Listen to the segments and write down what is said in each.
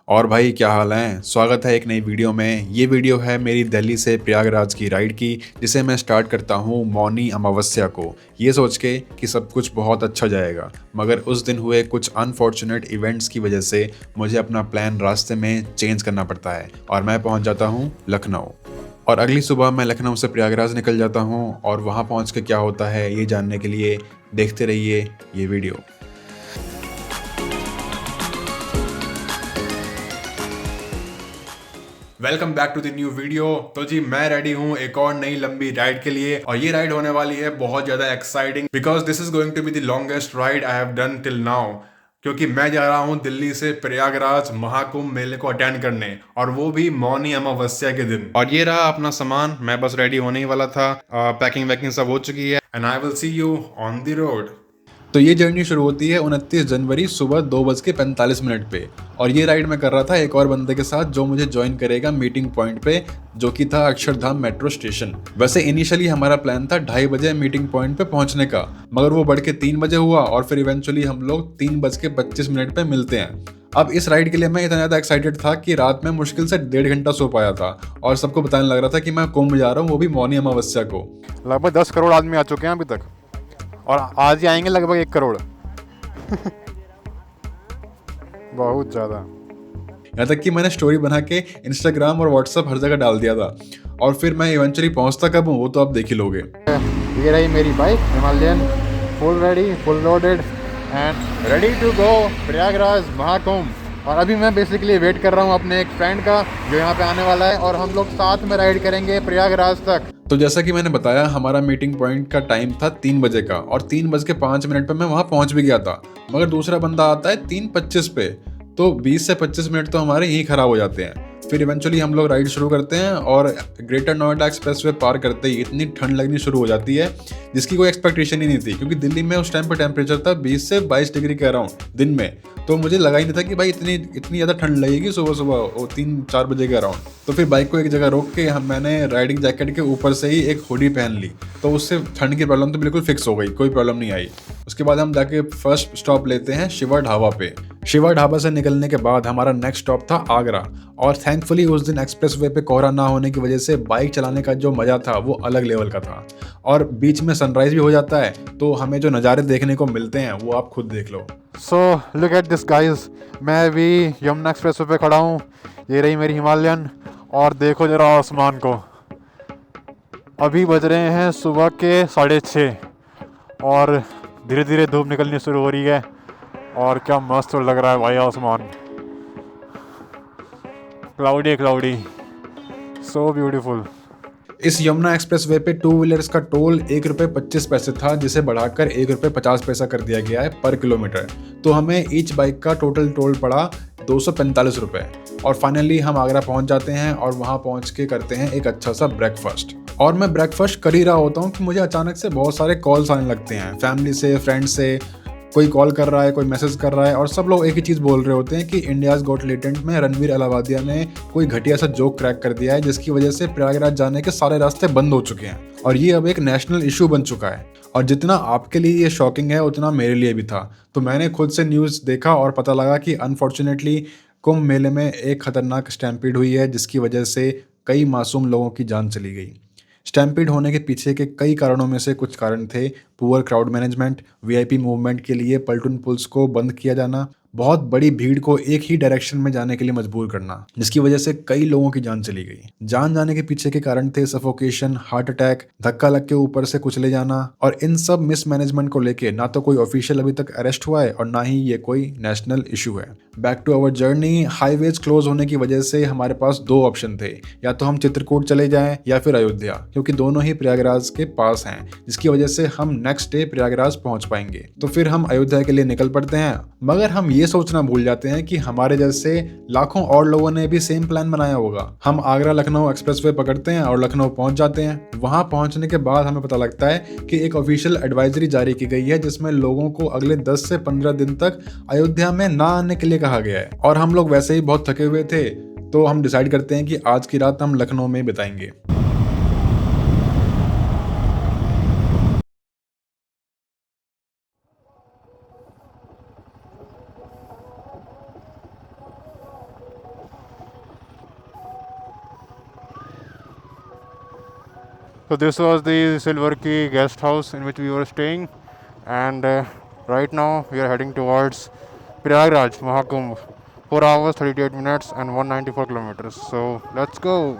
और भाई क्या हाल है। स्वागत है एक नई वीडियो में। ये वीडियो है मेरी दिल्ली से प्रयागराज की राइड की, जिसे मैं स्टार्ट करता हूँ मौनी अमावस्या को, ये सोच के कि सब कुछ बहुत अच्छा जाएगा। मगर उस दिन हुए कुछ अनफॉर्चुनेट इवेंट्स की वजह से मुझे अपना प्लान रास्ते में चेंज करना पड़ता है और मैं पहुँच जाता हूँ लखनऊ। और अगली सुबह मैं लखनऊ से प्रयागराज निकल जाता हूँ और वहाँ पहुँच के क्या होता है ये जानने के लिए देखते रहिए ये video. Welcome back to the new video. तो जी मैं रेडी हूँ एक और नई लंबी राइड के लिए, और ये राइड होने वाली है बहुत ज्यादा exciting because this is going to be the longest ride I have done till now. क्योंकि मैं जा रहा हूँ दिल्ली से प्रयागराज महाकुंभ मेले को अटेंड करने, और वो भी मौनी अमावस्या के दिन। और ये रहा अपना सामान, मैं बस रेडी होने ही वाला था। पैकिंग वैकिंग सब हो चुकी है and I will see you on the road. तो ये जर्नी शुरू होती है 29 जनवरी सुबह 2:45 पे। और ये राइड मैं कर रहा था एक और बंदे के साथ जो मुझे ज्वाइन करेगा मीटिंग पॉइंट पे, जो कि था अक्षरधाम मेट्रो स्टेशन। वैसे इनिशियली हमारा प्लान था 2:30 मीटिंग पॉइंट पे पहुंचने का, मगर वो बढ़ के 3 बजे हुआ और फिर इवेंचुअली हम लोग 3:25 पे मिलते हैं। अब इस राइड के लिए मैं इतना ज़्यादा एक्साइटेड था कि रात में मुश्किल से 1.5 घंटा सो पाया था और सबको बताने लग रहा था कि मैं कुंभ जा रहा हूँ, वो भी मौनी अमावस्या को। लगभग 10 करोड़ आदमी आ चुके हैं अभी तक, और आज ही आएंगे लगभग 1 करोड़। बहुत ज़्यादा। यहाँ तक कि मैंने स्टोरी बना के इंस्टाग्राम और व्हाट्सअप हर जगह डाल दिया था। और फिर मैं इवेंचुअली पहुँचता कब हूँ वो तो आप देख ही लोगे। ये रही मेरी bike Himalayan, full ready, full loaded and ready to go Prayagraj Mahakumbh. और अभी मैं बेसिकली वेट कर रहा हूँ अपने एक फ्रेंड का जो यहाँ पे आने वाला है, और हम लोग साथ में राइड करेंगे प्रयागराज तक। तो जैसा कि मैंने बताया हमारा मीटिंग पॉइंट का टाइम था 3 बजे का, और 3:05 पे मैं वहाँ पहुँच भी गया था। मगर दूसरा बंदा आता है 3:25 पे, तो 20 से 25 मिनट तो हमारे यहीं खराब हो जाते हैं। फिर इवेंचुअली हम लोग राइड शुरू करते हैं और ग्रेटर नोएडा एक्सप्रेसवे पार करते ही इतनी ठंड लगनी शुरू हो जाती है जिसकी कोई एक्सपेक्टेशन ही नहीं थी, क्योंकि दिल्ली में उस टाइम पर टेम्परेचर था 20 से 22 डिग्री के अराउंड दिन में। तो मुझे लगा ही नहीं था कि भाई इतनी ज़्यादा ठंड लगेगी सुबह सुबह 3-4 बजे के अराउंड। तो फिर बाइक को एक जगह रोक के मैंने राइडिंग जैकेट के ऊपर से ही एक हुडी पहन ली, तो उससे ठंड की प्रॉब्लम तो बिल्कुल फिक्स हो गई, कोई प्रॉब्लम नहीं आई। उसके बाद हम जाके फर्स्ट स्टॉप लेते हैं शिवा ढाबा पे। शिवा ढाबा से निकलने के बाद हमारा नेक्स्ट स्टॉप था आगरा, और थैंकफुली उस दिन एक्सप्रेसवे पे कोहरा ना होने की वजह से बाइक चलाने का जो मज़ा था वो अलग लेवल का था। और बीच में सनराइज भी हो जाता है, तो हमें जो नज़ारे देखने को मिलते हैं वो आप खुद देख लो। So look at this guys, मैं अभी यमुना एक्सप्रेस पे खड़ा हूँ। ये रही मेरी हिमालयन, और देखो जरा आसमान को। अभी बज रहे हैं सुबह के 6:30, और धीरे धीरे धूप निकलनी शुरू हो रही है, और क्या मस्त लग रहा है भाई आसमान। Cloudy cloudy, so beautiful. इस यमुना एक्सप्रेसवे पे 2 व्हीलर्स का टोल 1 रुपये 25 पैसे था, जिसे बढ़ाकर 1 रुपये 50 पैसा कर दिया गया है पर किलोमीटर। तो हमें ईच बाइक का टोटल टोल पड़ा 245 रुपये। और फाइनली हम आगरा पहुंच जाते हैं और वहां पहुंच के करते हैं एक अच्छा सा ब्रेकफास्ट। और मैं ब्रेकफास्ट कर ही रहा होता हूँ कि मुझे अचानक से बहुत सारे कॉल्स आने लगते हैं फैमिली से, फ्रेंड से। कोई कॉल कर रहा है, कोई मैसेज कर रहा है, और सब लोग एक ही चीज़ बोल रहे होते हैं कि इंडियाज़ गॉट टैलेंट में रणवीर अलावादिया ने कोई घटिया सा जोक क्रैक कर दिया है, जिसकी वजह से प्रयागराज जाने के सारे रास्ते बंद हो चुके हैं और ये अब एक नेशनल इशू बन चुका है। और जितना आपके लिए ये शॉकिंग है उतना मेरे लिए भी था। तो मैंने खुद से न्यूज़ देखा और पता लगा कि अनफॉर्चुनेटली कुंभ मेले में एक खतरनाक स्टैम्पीड हुई है, जिसकी वजह से कई मासूम लोगों की जान चली गई। स्टैम्पीड होने के पीछे के कई कारणों में से कुछ कारण थे poor crowd management, VIP movement के लिए पलटून पुल्स को बंद किया जाना, बहुत बड़ी भीड़ को एक ही डायरेक्शन में जाने के लिए मजबूर करना, जिसकी वजह से कई लोगों की जान चली गई। जान जाने के पीछे के कारण थे सफोकेशन, हार्ट अटैक, धक्का लग के ऊपर से कुचले जाना। और इन सब मिसमैनेजमेंट को लेके ना तो कोई ऑफिशियल अभी तक अरेस्ट हुआ है और ना ही ये कोई नेशनल इशू है। Back to our journey. Highways close होने की वजह से हमारे पास 2 ऑप्शन थे, या तो हम चित्रकूट चले जाएं या फिर अयोध्या, क्योंकि दोनों ही प्रयागराज के पास हैं, जिसकी वजह से हम नेक्स्ट डे प्रयागराज पहुंच पाएंगे। तो फिर हम अयोध्या के लिए निकल पड़ते हैं, मगर हम ये सोचना भूल जाते हैं कि हमारे जैसे लाखों और लोगों ने भी सेम प्लान बनाया होगा। हम आगरा लखनऊ एक्सप्रेसवे पकड़ते हैं और लखनऊ पहुंच जाते हैं। वहां पहुंचने के बाद हमें पता लगता है कि एक ऑफिशियल एडवाइजरी जारी की गई है, जिसमें लोगों को अगले 10 से 15 दिन तक अयोध्या में ना आने के लिए कहा गया है। और हम लोग वैसे ही बहुत थके हुए थे, तो हम डिसाइड करते हैं कि आज की रात हम लखनऊ में बिताएंगे। So this was the Silver Key guest house in which we were staying, and right now we are heading towards Prayagraj Mahakumbh. 4 hours, 38 minutes, and 194 kilometers. So let's go.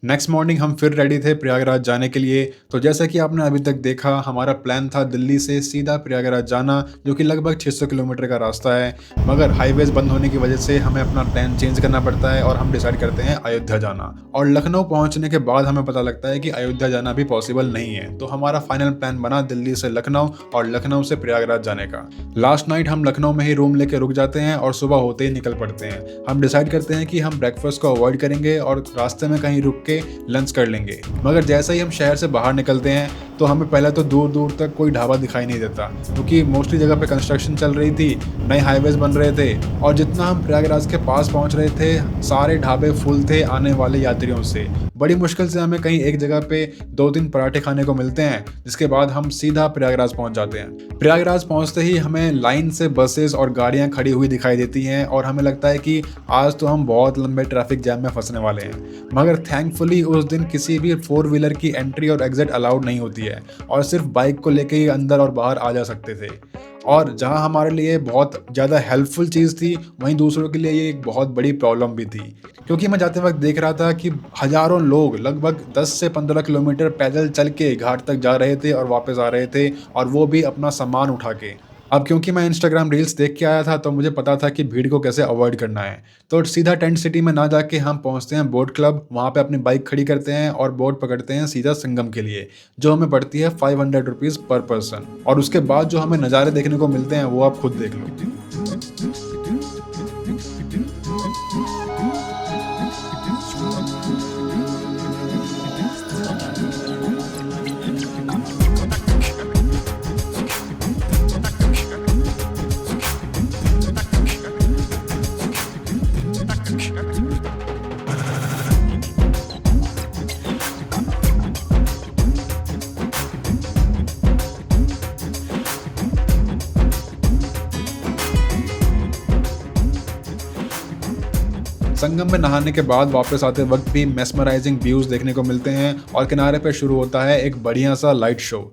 Next morning हम फिर ready थे प्रयागराज जाने के लिए। तो जैसा कि आपने अभी तक देखा, हमारा प्लान था दिल्ली से सीधा प्रयागराज जाना, जो कि लगभग 600 किलोमीटर का रास्ता है। मगर हाईवेज बंद होने की वजह से हमें अपना प्लान चेंज करना पड़ता है और हम डिसाइड करते हैं अयोध्या जाना। और लखनऊ पहुंचने के बाद हमें पता लगता है कि अयोध्या जाना भी पॉसिबल नहीं है। तो हमारा फाइनल प्लान बना दिल्ली से लखनऊ और लखनऊ से प्रयागराज जाने का। लास्ट नाइट हम लखनऊ में ही रूम लेके रुक जाते हैं और सुबह होते ही निकल पड़ते हैं। हम डिसाइड करते हैं कि हम ब्रेकफास्ट को अवॉइड करेंगे और रास्ते में कहीं रुक के लंच कर लेंगे। मगर जैसे ही हम शहर से बाहर निकलते हैं तो हमें पहले तो दूर दूर तक कोई ढाबा दिखाई नहीं देता, क्योंकि मोस्टली जगह पे कंस्ट्रक्शन चल रही थी, नए हाईवेज बन रहे थे। और जितना हम प्रयागराज के पास पहुंच रहे थे, सारे ढाबे फुल थे आने वाले यात्रियों से। बड़ी मुश्किल से हमें कहीं एक जगह पे 2-3 पराठे खाने को मिलते हैं, जिसके बाद हम सीधा प्रयागराज पहुंच जाते हैं। प्रयागराज पहुंचते ही हमें लाइन से बसेस और गाड़ियां खड़ी हुई दिखाई देती हैं और हमें लगता है कि आज तो हम बहुत लंबे ट्रैफिक जैम में फंसने वाले हैं। मगर थैंकफुली उस दिन किसी भी 4 व्हीलर की एंट्री और एग्जिट अलाउड नहीं होती है और सिर्फ बाइक को लेके ही अंदर और बाहर आ जा सकते थे। और जहां हमारे लिए बहुत ज़्यादा हेल्पफुल चीज़ थी, वहीं दूसरों के लिए ये एक बहुत बड़ी प्रॉब्लम भी थी, क्योंकि मैं जाते वक्त देख रहा था कि हज़ारों लोग लगभग 10 से 15 किलोमीटर पैदल चल के घाट तक जा रहे थे और वापस आ रहे थे, और वो भी अपना सामान उठा के। अब क्योंकि मैं इंस्टाग्राम रील्स देख के आया था, तो मुझे पता था कि भीड़ को कैसे अवॉइड करना है। तो सीधा टेंट सिटी में ना जाके हम पहुंचते हैं बोट क्लब, वहाँ पे अपनी बाइक खड़ी करते हैं और बोट पकड़ते हैं सीधा संगम के लिए, जो हमें पड़ती है 500 रुपीज़ पर पर्सन। और उसके बाद जो हमें नज़ारे देखने को मिलते हैं वो आप खुद देख लो। संगम में नहाने के बाद वापस आते वक्त भी मेस्मराइजिंग व्यूज देखने को मिलते हैं और किनारे पे शुरू होता है एक बढ़िया सा लाइट शो।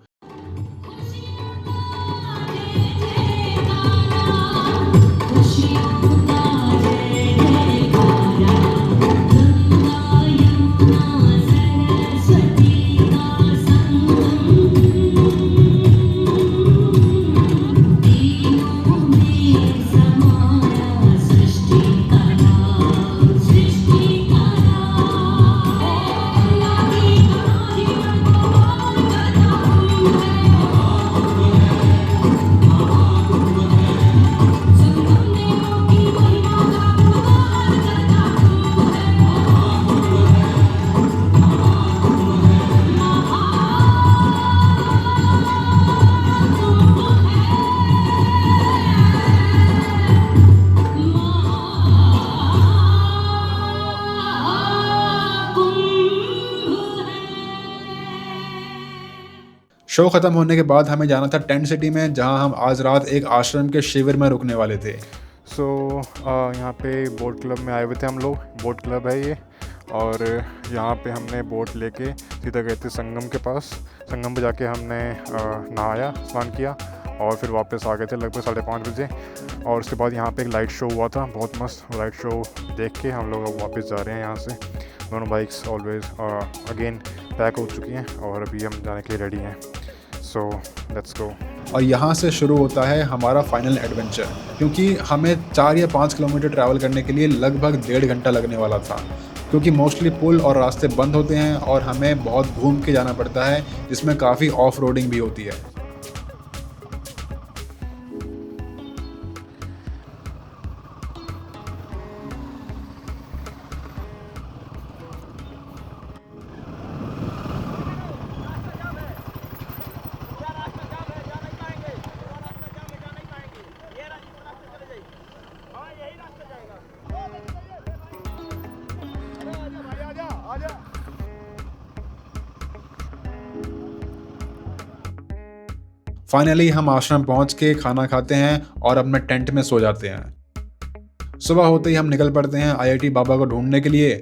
शो खत्म होने के बाद हमें जाना था टेंट सिटी में, जहां हम आज रात एक आश्रम के शिविर में रुकने वाले थे। सो यहाँ पे बोट क्लब में आए हुए थे हम लोग। बोट क्लब है ये, और यहाँ पे हमने बोट लेके सीधा गए थे संगम के पास। संगम पे जाके हमने नहाया, स्नान किया और फिर वापस आ गए थे लगभग 5:30 बजे। और उसके बाद यहाँ पे एक लाइट शो हुआ था, बहुत मस्त लाइट शो देख के हम लोग अब वापस जा रहे हैं यहाँ से। दोनों बाइक्स ऑलवेज अगेन पैक हो चुकी हैं और अभी हम जाने के लिए रेडी हैं। So let's go. और यहाँ से शुरू होता है हमारा फाइनल एडवेंचर, क्योंकि हमें 4 या 5 किलोमीटर ट्रैवल करने के लिए लगभग 1.5 घंटा लगने वाला था, क्योंकि मोस्टली पुल और रास्ते बंद होते हैं और हमें बहुत घूम के जाना पड़ता है, जिसमें काफ़ी ऑफ रोडिंग भी होती है। फाइनली हम आश्रम पहुंच के खाना खाते हैं और अपने टेंट में सो जाते हैं। सुबह होते ही हम निकल पड़ते हैं आईआईटी बाबा को ढूंढने के लिए,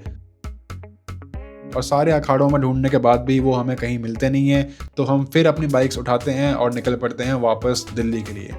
और सारे अखाड़ों में ढूंढने के बाद भी वो हमें कहीं मिलते नहीं हैं। तो हम फिर अपनी बाइक्स उठाते हैं और निकल पड़ते हैं वापस दिल्ली के लिए।